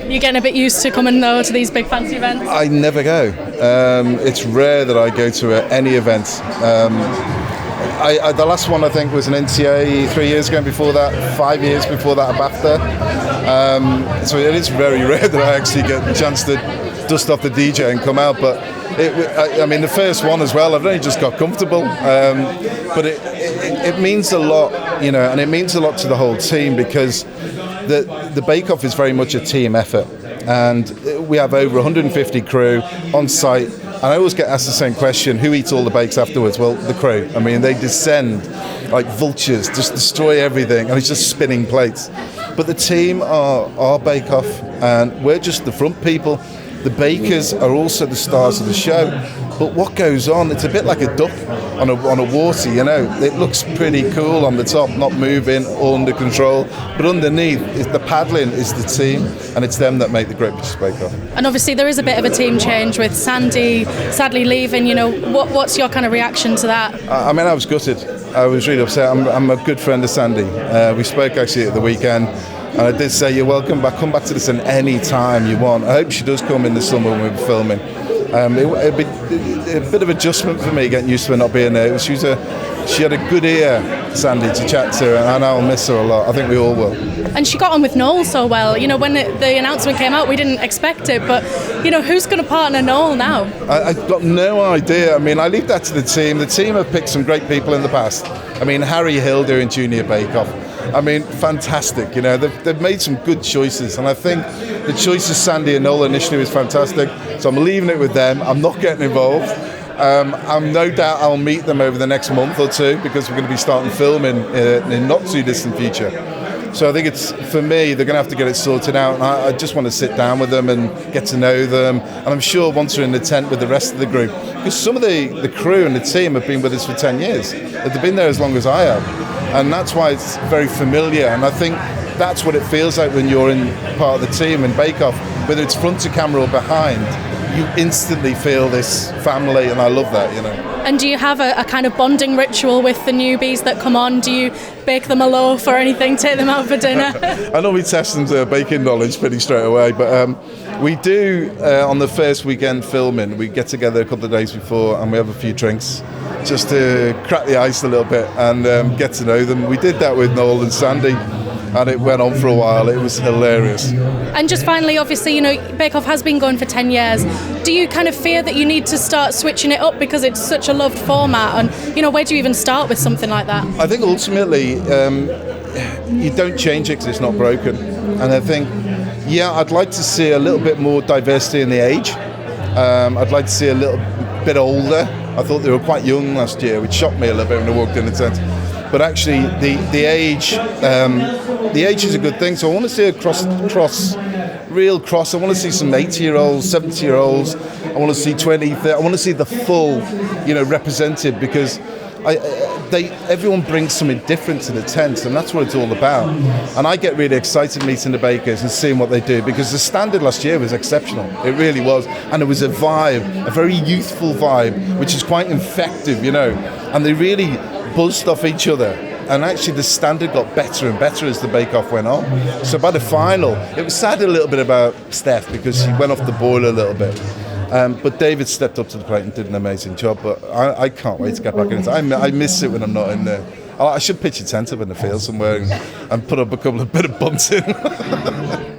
You're getting a bit used to coming though to these big fancy events? I never go. It's rare that I go to any event. The last one I think was an NTA 3 years ago, and before that 5 years before that a BAFTA. So it is very rare that I actually get the chance to dust off the DJ and come out, but I mean the first one as well, I've only just got comfortable, but it means a lot, you know, and it means a lot to the whole team, because the Bake Off is very much a team effort, and we have over 150 crew on site. And I always get asked the same question, who eats all the bakes afterwards? Well, the crew. I mean, they descend like vultures, just destroy everything, and it's just spinning plates. But the team are our Bake Off, and we're just the front people. The bakers are also the stars of the show. But what goes on, it's a bit like a duck on a water, you know. It looks pretty cool on the top, not moving, all under control. But underneath, the paddling is the team, and it's them that make the Great British Bake Off. And obviously there is a bit of a team change with Sandi sadly leaving, you know. What's your kind of reaction to that? I mean, I was gutted. I was really upset. I'm a good friend of Sandi. We spoke actually at the weekend. And I did say, you're welcome back. Come back to this at any time you want. I hope she does come in the summer when we're filming. It'd be a bit of adjustment for me getting used to her not being there. She had a good ear, Sandi, to chat to, and I'll miss her a lot. I think we all will. And she got on with Noel so well. You know, when the announcement came out, we didn't expect it, but, you know, who's going to partner Noel now? I've got no idea. I mean, I leave that to the team. The team have picked some great people in the past. I mean, Harry Hill doing Junior Bake Off. I mean, fantastic. You know, they've made some good choices, and I think the choice of Sandi and Noel initially was fantastic. So I'm leaving it with them. I'm not getting involved. I'm no doubt I'll meet them over the next month or two, because we're going to be starting filming in not too distant future. So I think it's, for me, they're going to have to get it sorted out, and I just want to sit down with them and get to know them. And I'm sure once we're in the tent with the rest of the group, because some of the crew and the team have been with us for 10 years. They've been there as long as I have. And that's why it's very familiar. And I think that's what it feels like when you're in part of the team in Bake Off, whether it's front of camera or behind. You instantly feel this family, and I love that, you know. And do you have a kind of bonding ritual with the newbies that come on? Do you bake them a loaf or anything, take them out for dinner? I know we test them baking knowledge pretty straight away, but we do, on the first weekend filming, we get together a couple of days before and we have a few drinks just to crack the ice a little bit and get to know them. We did that with Noel and Sandi, and it went on for a while. It was hilarious. And just finally, obviously, you know, Bake Off has been going for 10 years. Do you kind of fear that you need to start switching it up because it's such a loved format? And, you know, where do you even start with something like that? I think ultimately you don't change it because it's not broken. And I think, yeah, I'd like to see a little bit more diversity in the age. I'd like to see a little bit older. I thought they were quite young last year, which shocked me a little bit when I walked in the tent. But actually, the age is a good thing. So I want to see a real cross. I want to see some 80-year-olds, 70-year-olds. I want to see 20, 30. I want to see the full, you know, represented, because everyone brings something different to the tent, and that's what it's all about. And I get really excited meeting the bakers and seeing what they do, because the standard last year was exceptional. It really was. And it was a vibe, a very youthful vibe, which is quite infective, you know. And they really buzzed off each other, and actually the standard got better and better as the Bake Off went on. So by the final, it was sad a little bit about Steph, because he went off the boil a little bit. But David stepped up to the plate and did an amazing job. But I can't wait to get back in it. I miss it when I'm not in there. I should pitch a tent up in the field somewhere and put up a couple of bit of bunts in.